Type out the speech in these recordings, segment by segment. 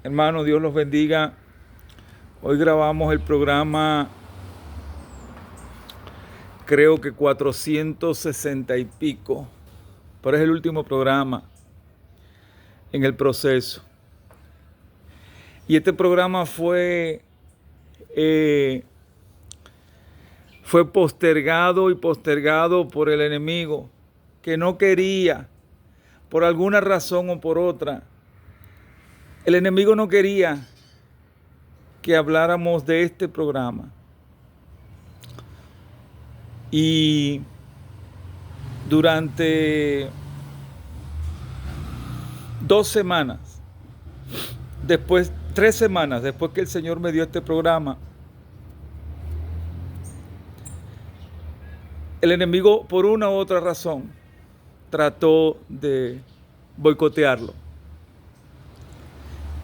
Hermano, Dios los bendiga. Hoy grabamos el programa, creo que 460 y pico, pero es el último programa en el proceso. Y este programa fue postergado y postergado por el enemigo, que no quería, por alguna razón o por otra. El enemigo no quería que habláramos de este programa. Y durante 2 semanas, después, 3 semanas después que el Señor me dio este programa, el enemigo, por una u otra razón, trató de boicotearlo.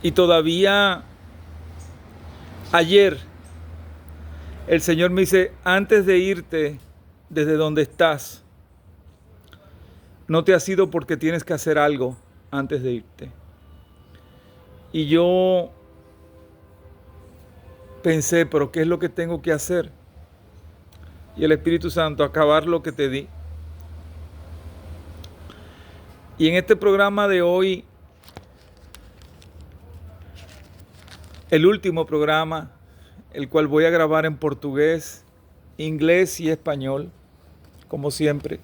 Y todavía ayer el Señor me dice, antes de irte desde donde estás, no te has ido porque tienes que hacer algo antes de irte. Y yo pensé, pero ¿qué es lo que tengo que hacer? Y el Espíritu Santo, acabar lo que te di. Y en este programa de hoy, el último programa, el cual voy a grabar en portugués, inglés y español, como siempre.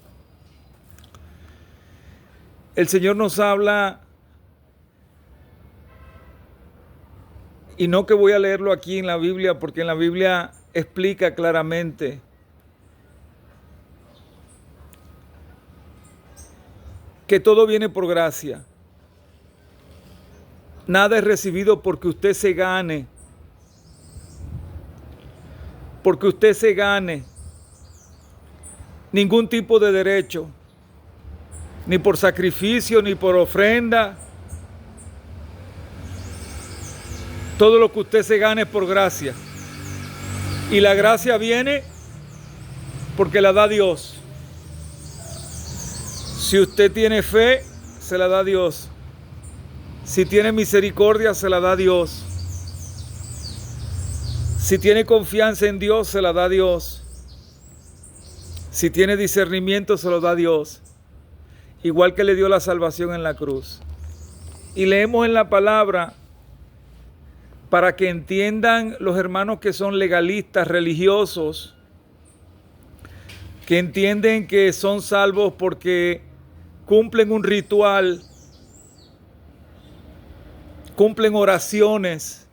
El Señor nos habla, y no que voy a leerlo aquí en la Biblia, porque en la Biblia explica claramente que todo viene por gracia. Nada es recibido porque usted se gane. Porque usted se gane ningún tipo de derecho, ni por sacrificio, ni por ofrenda. Todo lo que usted se gane es por gracia. Y la gracia viene porque la da Dios. Si usted tiene fe, se la da Dios. Si tiene misericordia, se la da Dios. Si tiene confianza en Dios, se la da Dios. Si tiene discernimiento, se lo da Dios. Igual que le dio la salvación en la cruz. Y leemos en la palabra para que entiendan los hermanos que son legalistas, religiosos, que entienden que son salvos porque cumplen un ritual, cumplen oraciones,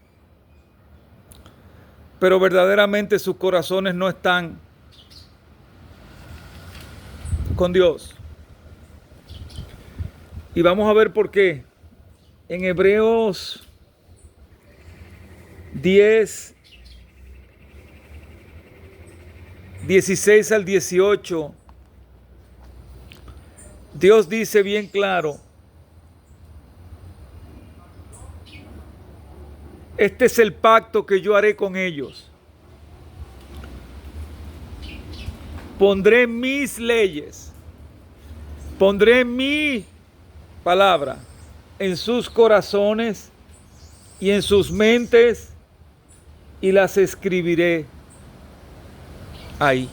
pero verdaderamente sus corazones no están con Dios. Y vamos a ver por qué. En Hebreos 10, 16 al 18, Dios dice bien claro, este es el pacto que yo haré con ellos. Pondré mis leyes, pondré mi palabra en sus corazones y en sus mentes y las escribiré ahí.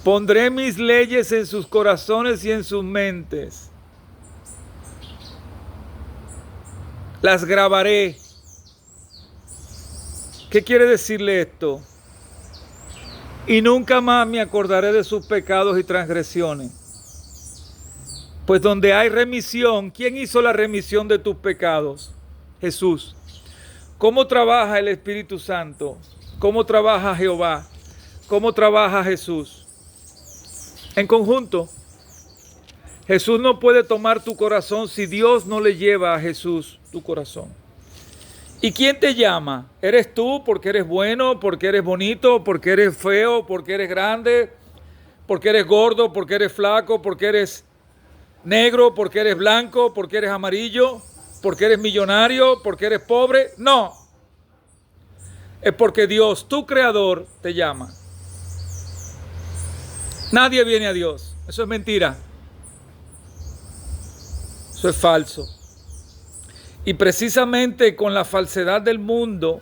Pondré mis leyes en sus corazones y en sus mentes. Las grabaré. ¿Qué quiere decirle esto? Y nunca más me acordaré de sus pecados y transgresiones. Pues donde hay remisión, ¿quién hizo la remisión de tus pecados? Jesús. ¿Cómo trabaja el Espíritu Santo? ¿Cómo trabaja Jehová? ¿Cómo trabaja Jesús? En conjunto. Jesús no puede tomar tu corazón si Dios no le lleva a Jesús tu corazón. ¿Y quién te llama? ¿Eres tú porque eres bueno, porque eres bonito, porque eres feo, porque eres grande, porque eres gordo, porque eres flaco, porque eres negro, porque eres blanco, porque eres amarillo, porque eres millonario, porque eres pobre? No. Es porque Dios, tu creador, te llama. Nadie viene a Dios. Eso es mentira. Eso es falso. Y precisamente con la falsedad del mundo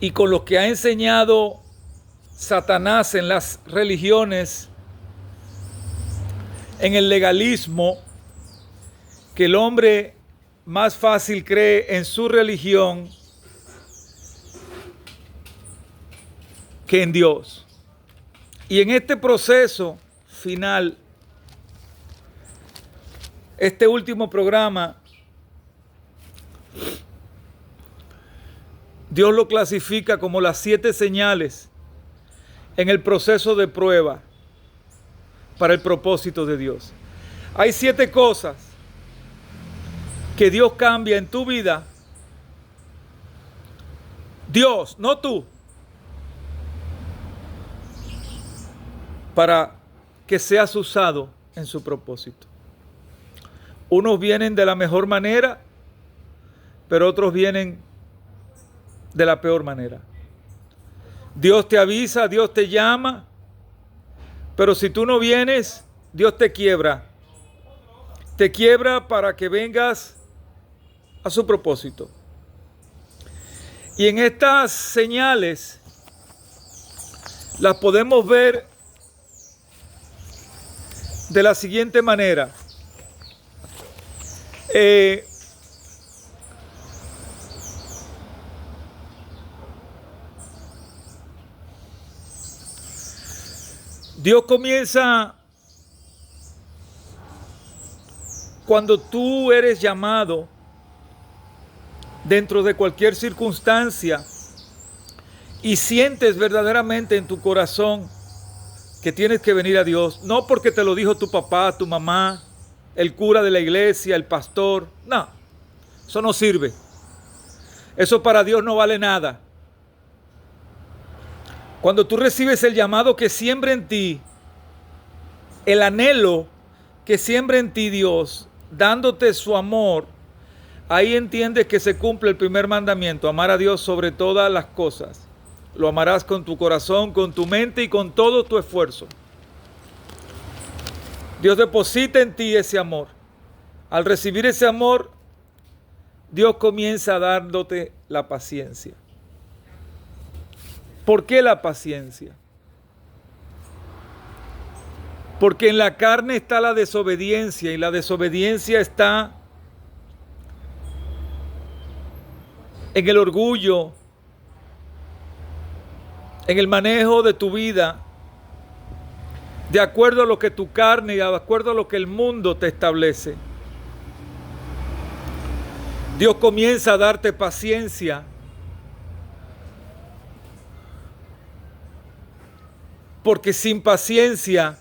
y con lo que ha enseñado Satanás en las religiones, en el legalismo, que el hombre más fácil cree en su religión que en Dios. Y en este proceso final, este último programa, Dios lo clasifica como las 7 señales en el proceso de prueba para el propósito de Dios. Hay 7 cosas que Dios cambia en tu vida. Dios, no tú. Para que seas usado en su propósito. Unos vienen de la mejor manera, pero otros vienen de la peor manera. Dios te avisa, Dios te llama, pero si tú no vienes, Dios te quiebra. Te quiebra para que vengas a su propósito. Y en estas señales las podemos ver de la siguiente manera. Dios comienza cuando tú eres llamado dentro de cualquier circunstancia y sientes verdaderamente en tu corazón que tienes que venir a Dios, no porque te lo dijo tu papá, tu mamá, el cura de la iglesia, el pastor, no, eso no sirve. Eso para Dios no vale nada. Cuando tú recibes el llamado que siembra en ti, el anhelo que siembra en ti Dios, dándote su amor, ahí entiendes que se cumple el primer mandamiento, amar a Dios sobre todas las cosas. Lo amarás con tu corazón, con tu mente y con todo tu esfuerzo. Dios deposita en ti ese amor. Al recibir ese amor, Dios comienza dándote la paciencia. ¿Por qué la paciencia? Porque en la carne está la desobediencia y la desobediencia está en el orgullo, en el manejo de tu vida, de acuerdo a lo que tu carne y de acuerdo a lo que el mundo te establece. Dios comienza a darte paciencia porque sin paciencia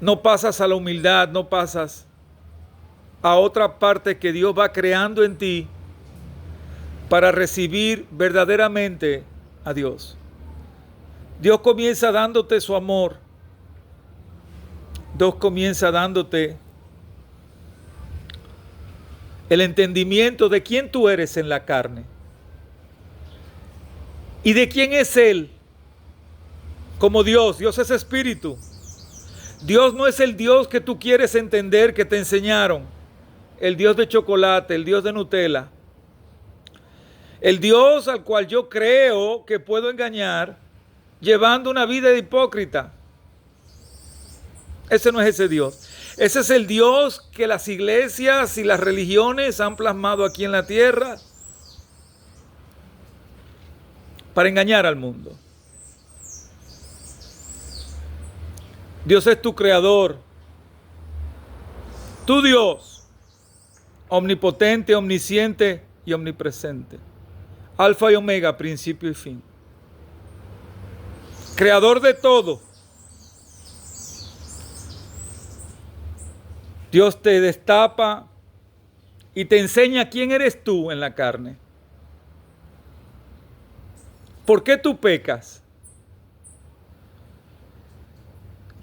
no pasas a la humildad, no pasas a otra parte que Dios va creando en ti para recibir verdaderamente a Dios. Dios comienza dándote su amor. Dios comienza dándote el entendimiento de quién tú eres en la carne y de quién es Él como Dios. Dios es espíritu. Dios no es el Dios que tú quieres entender, que te enseñaron. El Dios de chocolate, el Dios de Nutella. El Dios al cual yo creo que puedo engañar llevando una vida de hipócrita. Ese no es ese Dios. Ese es el Dios que las iglesias y las religiones han plasmado aquí en la tierra para engañar al mundo. Dios es tu creador, tu Dios, omnipotente, omnisciente y omnipresente. Alfa y omega, principio y fin. Creador de todo. Dios te destapa y te enseña quién eres tú en la carne. ¿Por qué tú pecas?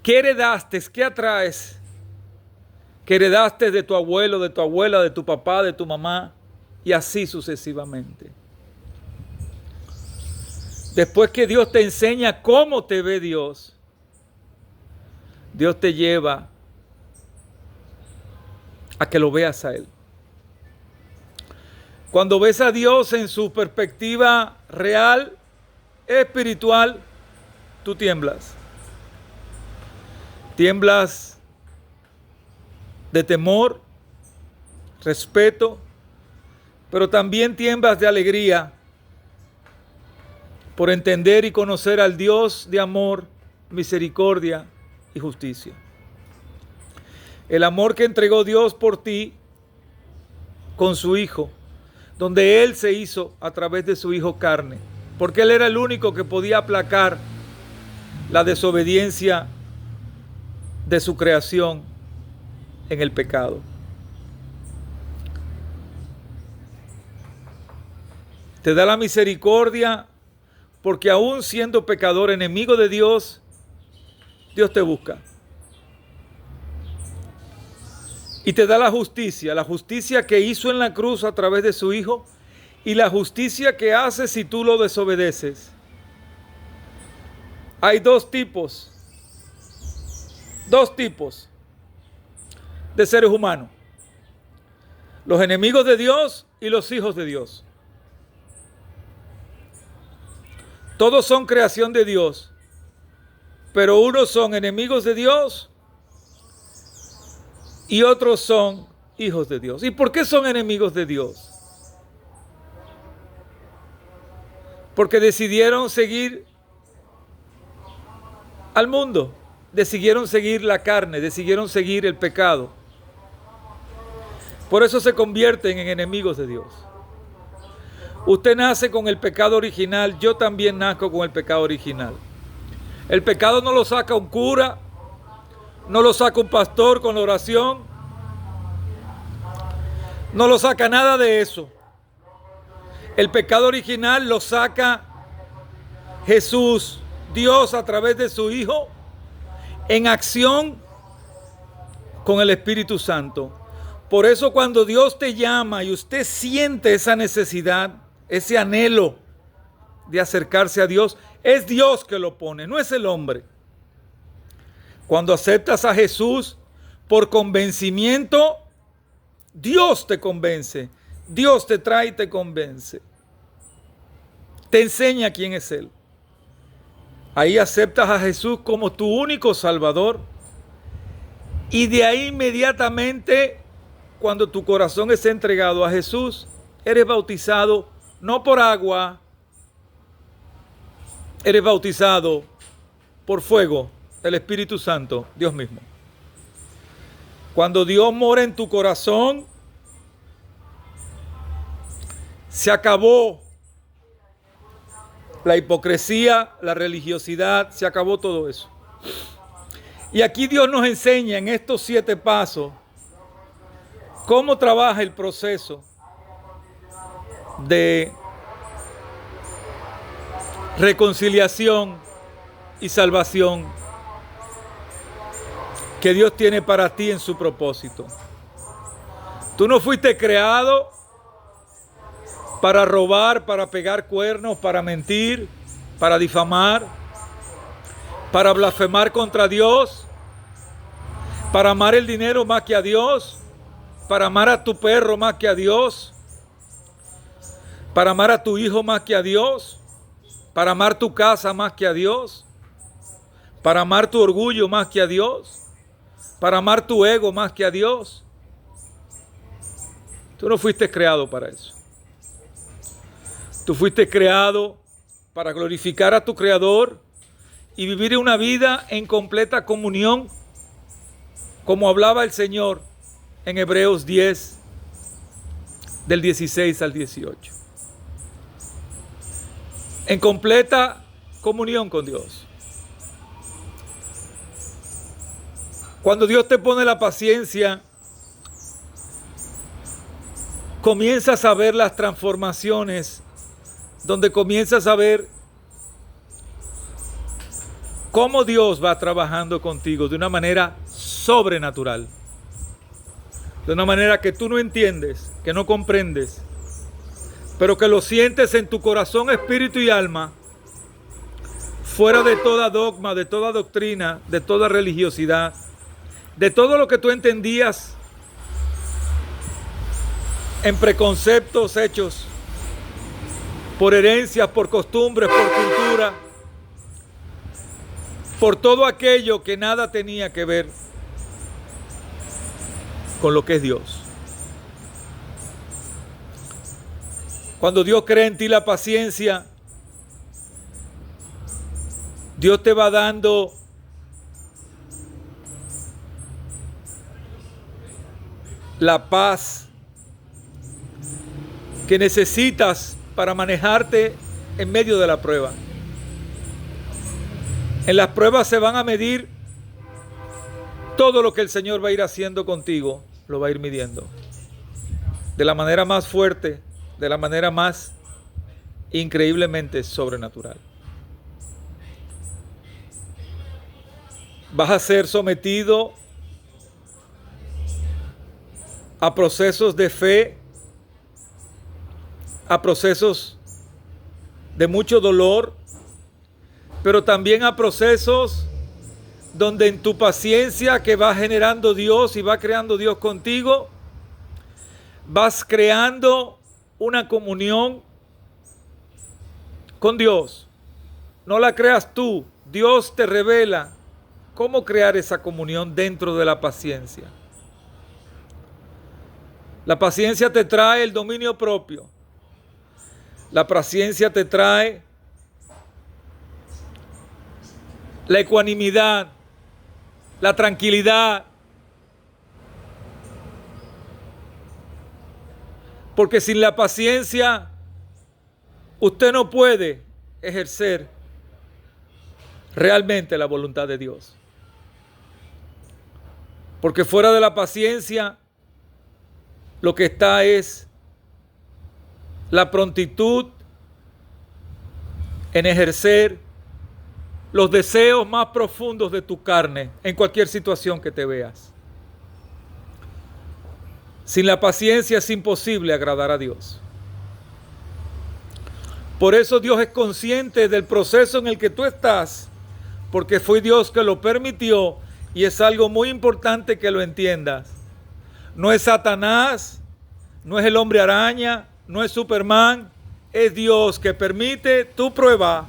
¿Qué heredaste? ¿Qué atraes? ¿Qué heredaste de tu abuelo, de tu abuela, de tu papá, de tu mamá? Y así sucesivamente. Después que Dios te enseña cómo te ve Dios, Dios te lleva a que lo veas a Él. Cuando ves a Dios en su perspectiva real, espiritual, tú tiemblas. Tiemblas de temor, respeto, pero también tiemblas de alegría por entender y conocer al Dios de amor, misericordia y justicia. El amor que entregó Dios por ti con su Hijo, donde Él se hizo a través de su Hijo carne, porque Él era el único que podía aplacar la desobediencia de su creación en el pecado. Te da la misericordia porque aún siendo pecador, enemigo de Dios, Dios te busca. Y te da la justicia que hizo en la cruz a través de su Hijo y la justicia que hace si tú lo desobedeces. Hay dos tipos de seres humanos: los enemigos de Dios y los hijos de Dios. Todos son creación de Dios, pero unos son enemigos de Dios y otros son hijos de Dios. ¿Y por qué son enemigos de Dios? Porque decidieron seguir al mundo, decidieron seguir la carne, decidieron seguir el pecado. Por eso se convierten en enemigos de Dios. Usted nace con el pecado original, yo también nazco con el pecado original. El pecado no lo saca un cura, no lo saca un pastor con la oración, no lo saca nada de eso. El pecado original lo saca Jesús, Dios a través de su Hijo, en acción con el Espíritu Santo. Por eso cuando Dios te llama y usted siente esa necesidad, ese anhelo de acercarse a Dios, es Dios que lo pone, no es el hombre. Cuando aceptas a Jesús por convencimiento, Dios te convence, Dios te trae y te convence. Te enseña quién es Él. Ahí aceptas a Jesús como tu único Salvador. Y de ahí inmediatamente, cuando tu corazón es entregado a Jesús, eres bautizado no por agua, eres bautizado por fuego, el Espíritu Santo, Dios mismo. Cuando Dios mora en tu corazón, se acabó la hipocresía, la religiosidad, se acabó todo eso. Y aquí Dios nos enseña en estos 7 pasos cómo trabaja el proceso de reconciliación y salvación que Dios tiene para ti en su propósito. Tú no fuiste creado para robar, para pegar cuernos, para mentir, para difamar, para blasfemar contra Dios, para amar el dinero más que a Dios, para amar a tu perro más que a Dios, para amar a tu hijo más que a Dios, para amar tu casa más que a Dios, para amar tu orgullo más que a Dios, para amar tu ego más que a Dios. Tú no fuiste creado para eso. Tú fuiste creado para glorificar a tu Creador y vivir una vida en completa comunión, como hablaba el Señor en Hebreos 10, del 16 al 18. En completa comunión con Dios. Cuando Dios te pone la paciencia, comienzas a ver las transformaciones, donde comienzas a ver cómo Dios va trabajando contigo de una manera sobrenatural, de una manera que tú no entiendes, que no comprendes, pero que lo sientes en tu corazón, espíritu y alma, fuera de toda dogma, de toda doctrina, de toda religiosidad, de todo lo que tú entendías en preconceptos hechos por herencias, por costumbres, por cultura, por todo aquello que nada tenía que ver con lo que es Dios. Cuando Dios crea en ti la paciencia, Dios te va dando la paz que necesitas para manejarte en medio de la prueba. En las pruebas se van a medir todo lo que el Señor va a ir haciendo contigo, lo va a ir midiendo. De la manera más fuerte, de la manera más increíblemente sobrenatural. Vas a ser sometido a procesos de fe, a procesos de mucho dolor, pero también a procesos donde en tu paciencia que va generando Dios y va creando Dios contigo, vas creando una comunión con Dios. No la creas tú, Dios te revela cómo crear esa comunión dentro de la paciencia. La paciencia te trae el dominio propio. La paciencia te trae la ecuanimidad, la tranquilidad. Porque sin la paciencia, usted no puede ejercer realmente la voluntad de Dios. Porque fuera de la paciencia, lo que está es la prontitud en ejercer los deseos más profundos de tu carne en cualquier situación que te veas. Sin la paciencia es imposible agradar a Dios. Por eso Dios es consciente del proceso en el que tú estás, porque fue Dios que lo permitió y es algo muy importante que lo entiendas. No es Satanás, no es el hombre araña, no es Superman, es Dios que permite tu prueba.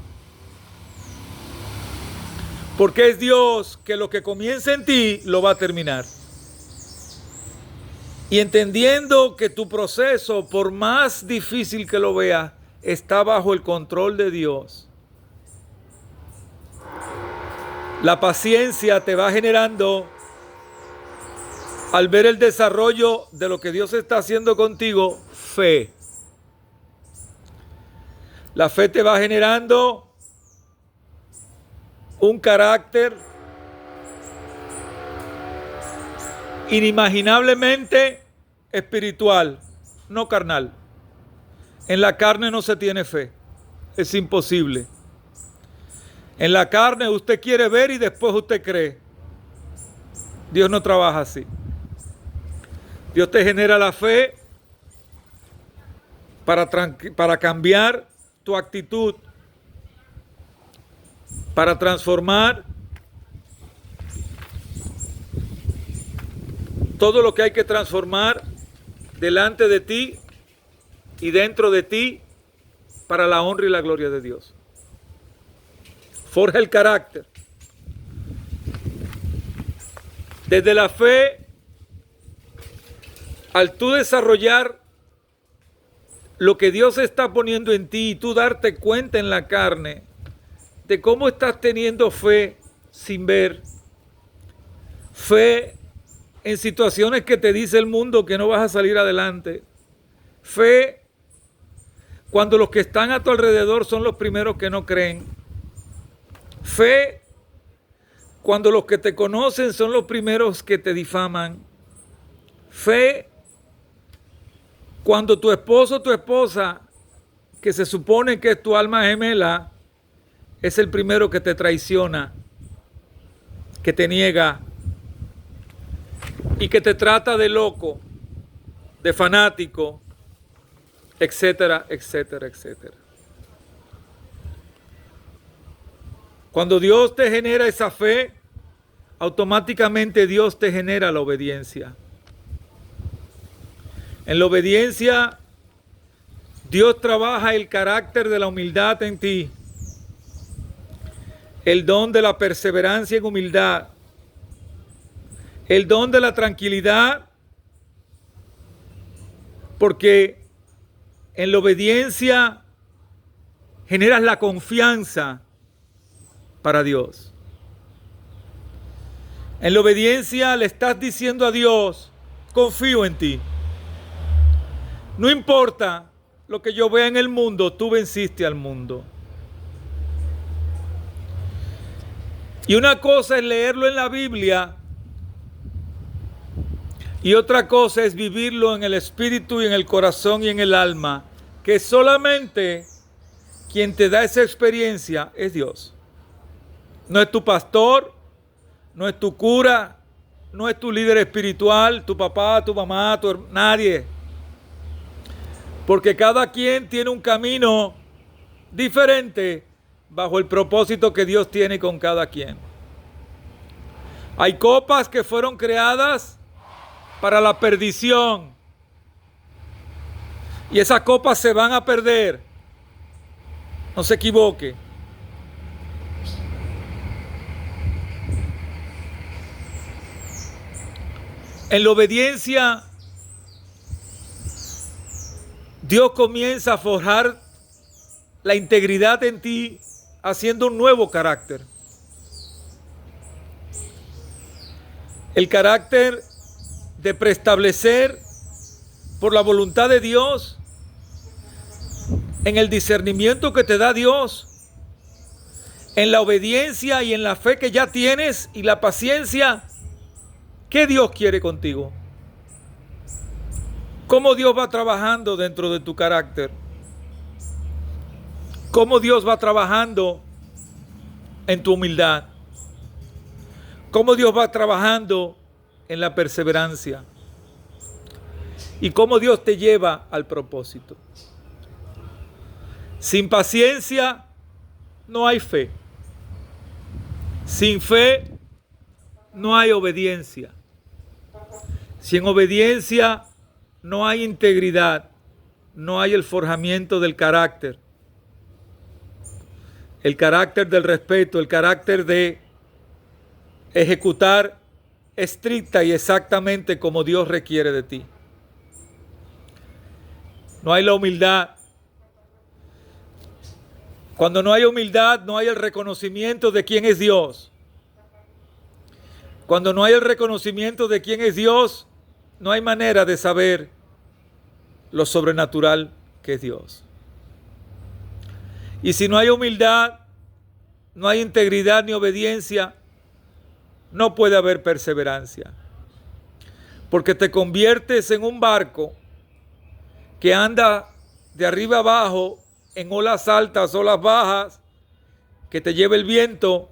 Porque es Dios que lo que comienza en ti lo va a terminar. Y entendiendo que tu proceso, por más difícil que lo veas, está bajo el control de Dios. La paciencia te va generando, al ver el desarrollo de lo que Dios está haciendo contigo, fe. La fe te va generando un carácter inimaginablemente espiritual, no carnal. En la carne no se tiene fe, es imposible. En la carne usted quiere ver y después usted cree. Dios no trabaja así. Dios te genera la fe para cambiar tu actitud, para transformar todo lo que hay que transformar delante de ti y dentro de ti para la honra y la gloria de Dios. Forja el carácter. Desde la fe, al tú desarrollar lo que Dios está poniendo en ti y tú darte cuenta en la carne de cómo estás teniendo fe sin ver, fe en situaciones que te dice el mundo que no vas a salir adelante, fe cuando los que están a tu alrededor son los primeros que no creen, fe cuando los que te conocen son los primeros que te difaman, fe cuando tu esposo o tu esposa, que se supone que es tu alma gemela, es el primero que te traiciona, que te niega y que te trata de loco, de fanático, etcétera, etcétera, etcétera. Cuando Dios te genera esa fe, automáticamente Dios te genera la obediencia. En la obediencia, Dios trabaja el carácter de la humildad en ti, el don de la perseverancia en humildad, el don de la tranquilidad, porque en la obediencia generas la confianza para Dios. En la obediencia le estás diciendo a Dios, confío en ti. No importa lo que yo vea en el mundo, tú venciste al mundo. Y una cosa es leerlo en la Biblia y otra cosa es vivirlo en el espíritu y en el corazón y en el alma, que solamente quien te da esa experiencia es Dios. No es tu pastor, no es tu cura, no es tu líder espiritual, tu papá, tu mamá, nadie. Porque cada quien tiene un camino diferente bajo el propósito que Dios tiene con cada quien. Hay copas que fueron creadas para la perdición y esas copas se van a perder. No se equivoque. En la obediencia, Dios comienza a forjar la integridad en ti, haciendo un nuevo carácter. El carácter de preestablecer por la voluntad de Dios, en el discernimiento que te da Dios, en la obediencia y en la fe que ya tienes y la paciencia. ¿Qué Dios quiere contigo? ¿Cómo Dios va trabajando dentro de tu carácter? ¿Cómo Dios va trabajando en tu humildad? ¿Cómo Dios va trabajando en la perseverancia? ¿Y cómo Dios te lleva al propósito? Sin paciencia no hay fe. Sin fe no hay obediencia. Sin obediencia no hay integridad, no hay el forjamiento del carácter. El carácter del respeto, el carácter de ejecutar estricta y exactamente como Dios requiere de ti. No hay la humildad. Cuando no hay humildad, no hay el reconocimiento de quién es Dios. Cuando no hay el reconocimiento de quién es Dios, no hay manera de saber lo sobrenatural que es Dios. Y si no hay humildad, no hay integridad ni obediencia, no puede haber perseverancia. Porque te conviertes en un barco que anda de arriba abajo en olas altas, olas bajas, que te lleva el viento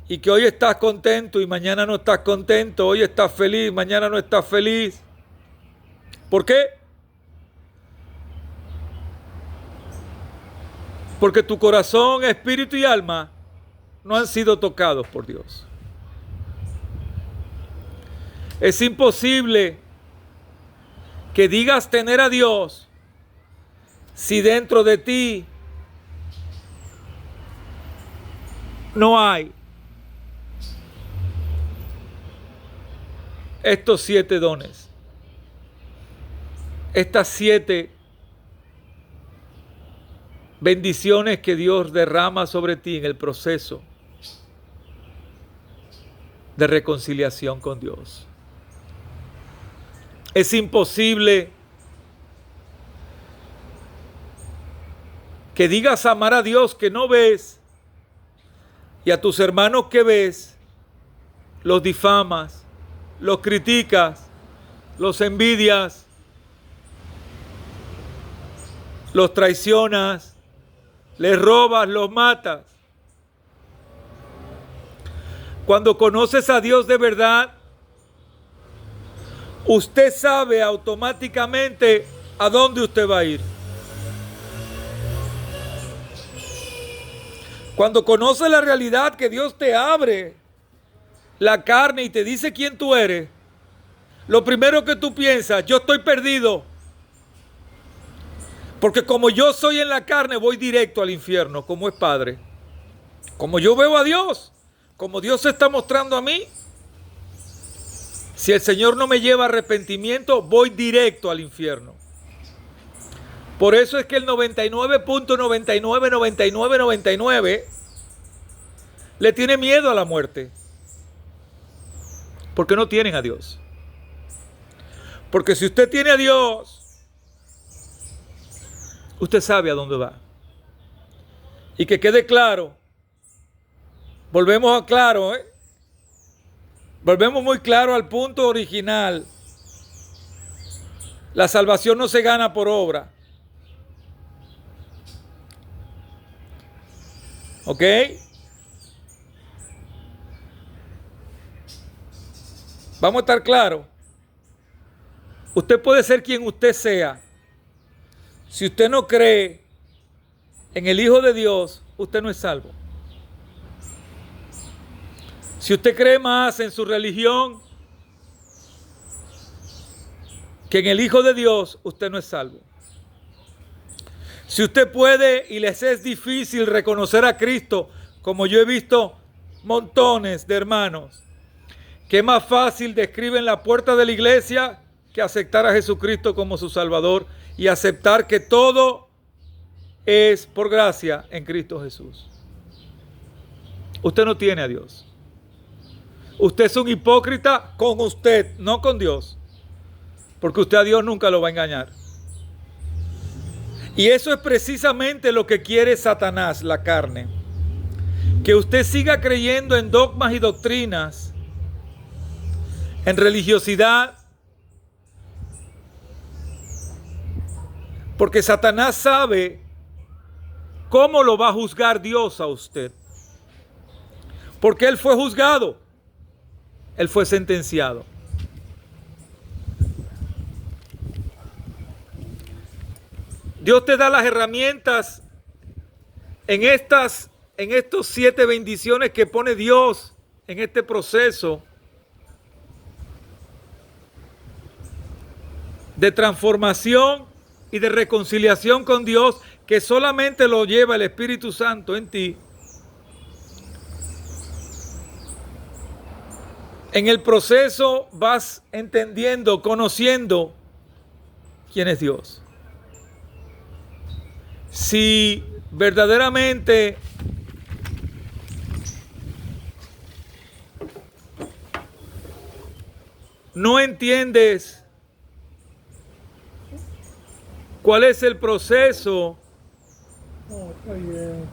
y que hoy estás contento y mañana no estás contento, hoy estás feliz, mañana no estás feliz. ¿Por qué? Porque tu corazón, espíritu y alma no han sido tocados por Dios. Es imposible que digas tener a Dios si dentro de ti no hay estos 7 dones, estas 7 bendiciones que Dios derrama sobre ti en el proceso de reconciliación con Dios. Es imposible que digas amar a Dios que no ves y a tus hermanos que ves los difamas, los criticas, los envidias, los traicionas, les robas, los matas. Cuando conoces a Dios de verdad, usted sabe automáticamente a dónde usted va a ir. Cuando conoces la realidad que Dios te abre la carne y te dice quién tú eres, lo primero que tú piensas, yo estoy perdido, Porque como yo soy en la carne, voy directo al infierno, como es Padre. Como yo veo a Dios, como Dios se está mostrando a mí, si el Señor no me lleva a arrepentimiento, voy directo al infierno. Por eso es que el 99.999999 le tiene miedo a la muerte. Porque no tienen a Dios. Porque si usted tiene a Dios, usted sabe a dónde va. Y que quede claro, volvemos muy claro al punto original. La salvación no se gana por obra. ¿Ok? Vamos a estar claros. Usted puede ser quien usted sea. Si usted no cree en el Hijo de Dios, usted no es salvo. Si usted cree más en su religión que en el Hijo de Dios, usted no es salvo. Si usted puede y les es difícil reconocer a Cristo, como yo he visto montones de hermanos, que es más fácil describir en la puerta de la iglesia que aceptar a Jesucristo como su Salvador y aceptar que todo es por gracia en Cristo Jesús. Usted no tiene a Dios. Usted es un hipócrita con usted, no con Dios. Porque usted a Dios nunca lo va a engañar. Y eso es precisamente lo que quiere Satanás, la carne. Que usted siga creyendo en dogmas y doctrinas, en religiosidad. Porque Satanás sabe cómo lo va a juzgar Dios a usted. Porque Él fue juzgado. Él fue sentenciado. Dios te da las herramientas en estos 7 bendiciones que pone Dios en este proceso de transformación y de reconciliación con Dios, que solamente lo lleva el Espíritu Santo en ti. En el proceso vas entendiendo, conociendo quién es Dios. Si verdaderamente no entiendes cuál es el proceso, no, está bien,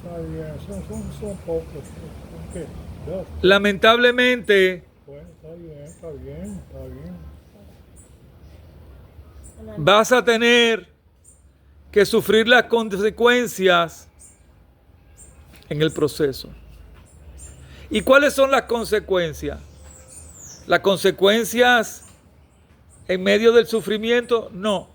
son pocos. ¿Qué? ¿2? lamentablemente Bueno, está bien. vas a tener que sufrir las consecuencias en el proceso. ¿Y cuáles son las consecuencias? ¿Las consecuencias en medio del sufrimiento? No.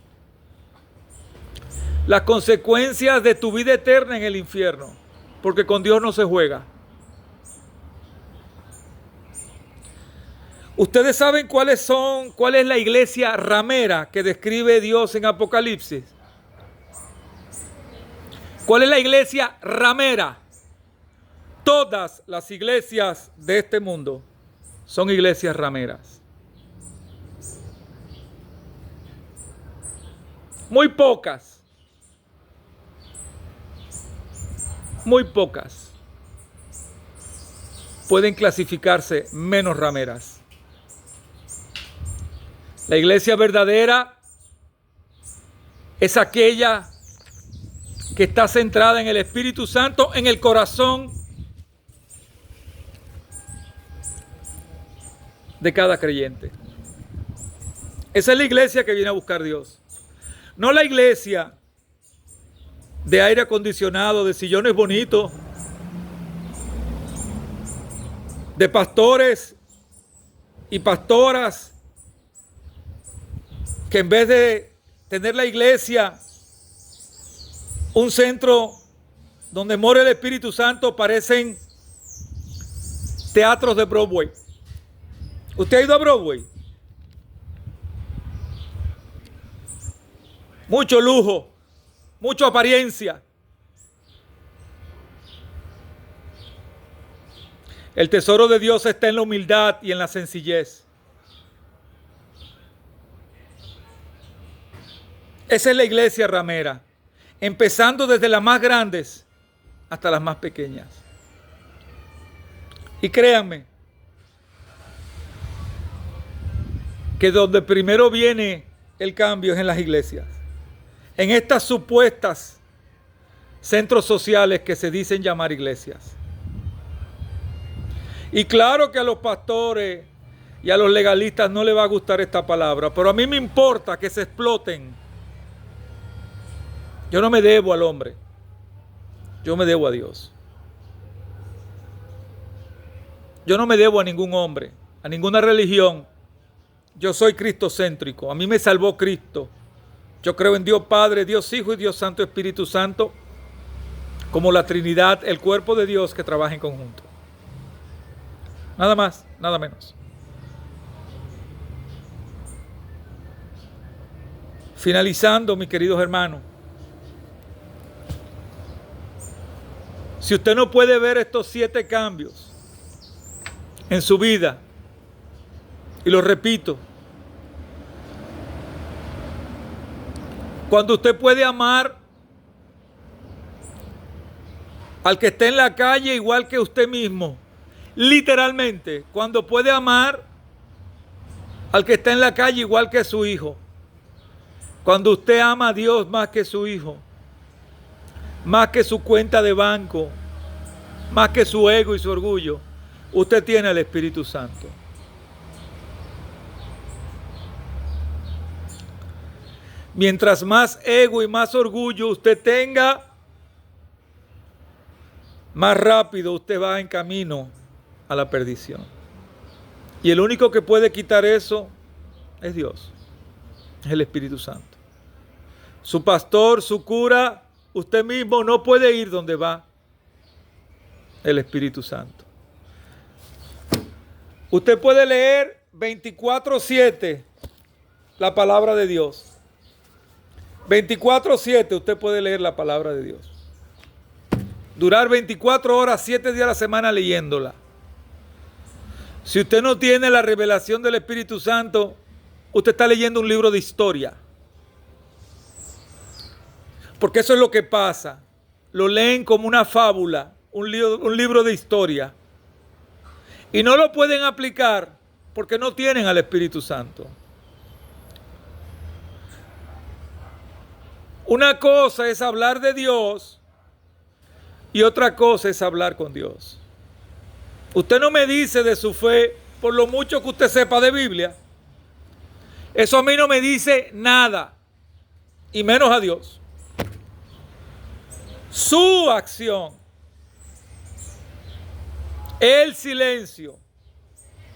Las consecuencias de tu vida eterna en el infierno, porque con Dios no se juega. Ustedes saben cuál es la iglesia ramera que describe Dios en Apocalipsis. ¿Cuál es la iglesia ramera? Todas las iglesias de este mundo son iglesias rameras. Muy pocas pueden clasificarse menos rameras. La iglesia verdadera es aquella que está centrada en el Espíritu Santo, en el corazón de cada creyente. Esa es la iglesia que viene a buscar Dios. No la iglesia de aire acondicionado, de sillones bonitos, de pastores y pastoras que en vez de tener la iglesia un centro donde mora el Espíritu Santo, parecen teatros de Broadway. ¿Usted ha ido a Broadway? Mucho lujo, mucha apariencia. El tesoro de Dios está en la humildad y en la sencillez. Esa es la iglesia ramera, empezando desde las más grandes hasta las más pequeñas. Y créanme que donde primero viene el cambio es en las iglesias, en estas supuestas centros sociales que se dicen llamar iglesias. Y claro que a los pastores y a los legalistas no les va a gustar esta palabra, pero a mí me importa que se exploten. Yo no me debo al hombre, yo me debo a Dios. Yo no me debo a ningún hombre, a ninguna religión. Yo soy cristocéntrico, a mí me salvó Cristo. Yo creo en Dios Padre, Dios Hijo y Dios Santo Espíritu Santo, como la Trinidad, el cuerpo de Dios que trabaja en conjunto. Nada más, nada menos. Finalizando, mis queridos hermanos, si usted no puede ver estos 7 cambios en su vida, y lo repito, cuando usted puede amar al que esté en la calle igual que usted mismo, literalmente, cuando puede amar al que está en la calle igual que su hijo, cuando usted ama a Dios más que su hijo, más que su cuenta de banco, más que su ego y su orgullo, usted tiene el Espíritu Santo. Mientras más ego y más orgullo usted tenga, más rápido usted va en camino a la perdición. Y el único que puede quitar eso es Dios, es el Espíritu Santo. Su pastor, su cura, usted mismo no puede ir donde va el Espíritu Santo. Usted puede leer 24/7 la palabra de Dios. 24/7 usted puede leer la palabra de Dios. Durar 24 horas, 7 días a la semana leyéndola. Si usted no tiene la revelación del Espíritu Santo, usted está leyendo un libro de historia. Porque eso es lo que pasa. Lo leen como una fábula, un libro de historia. Y no lo pueden aplicar porque no tienen al Espíritu Santo. Una cosa es hablar de Dios y otra cosa es hablar con Dios. Usted no me dice de su fe por lo mucho que usted sepa de Biblia. Eso a mí no me dice nada, y menos a Dios. Su acción, el silencio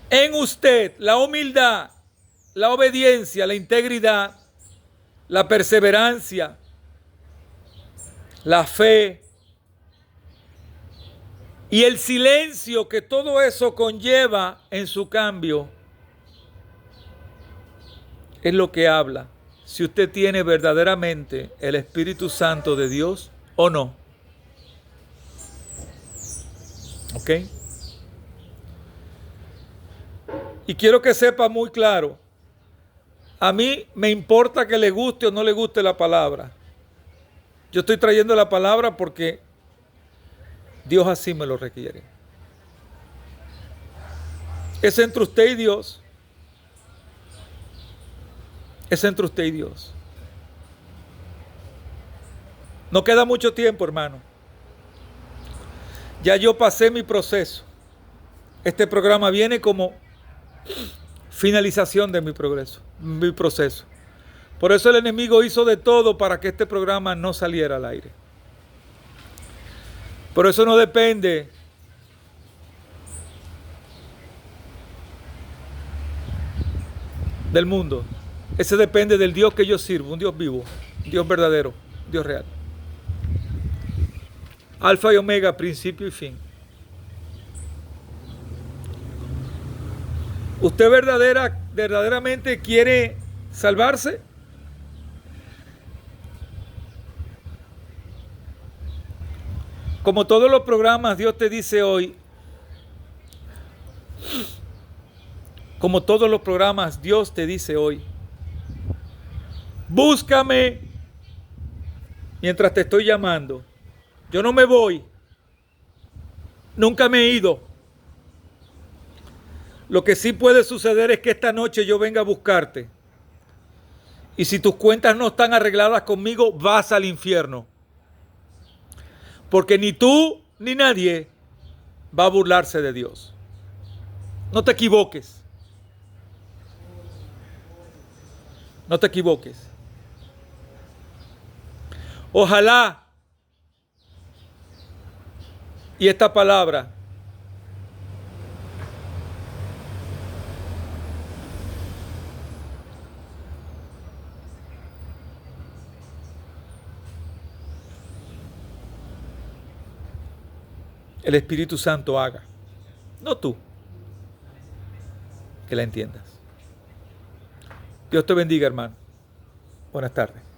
en usted, la humildad, la obediencia, la integridad, la perseverancia, la fe y el silencio que todo eso conlleva en su cambio es lo que habla si usted tiene verdaderamente el Espíritu Santo de Dios o no. ¿Ok? Y quiero que sepa muy claro, a mí me importa que le guste o no le guste la palabra. Yo estoy trayendo la palabra porque Dios así me lo requiere. Es entre usted y Dios. Es entre usted y Dios. No queda mucho tiempo, hermano. Ya yo pasé mi proceso. Este programa viene como finalización de mi proceso. Por eso el enemigo hizo de todo para que este programa no saliera al aire. Por eso no depende del mundo. Ese depende del Dios que yo sirvo, un Dios vivo, un Dios verdadero, un Dios real. Alfa y Omega, principio y fin. ¿Usted verdaderamente quiere salvarse? Como todos los programas, Dios te dice hoy, como todos los programas, Dios te dice hoy, búscame mientras te estoy llamando. Yo no me voy. Nunca me he ido. Lo que sí puede suceder es que esta noche yo venga a buscarte. Y si tus cuentas no están arregladas conmigo, vas al infierno. Porque ni tú ni nadie va a burlarse de Dios. No te equivoques. No te equivoques. Ojalá y esta palabra el Espíritu Santo haga, no tú, que la entiendas. Dios te bendiga, hermano. Buenas tardes.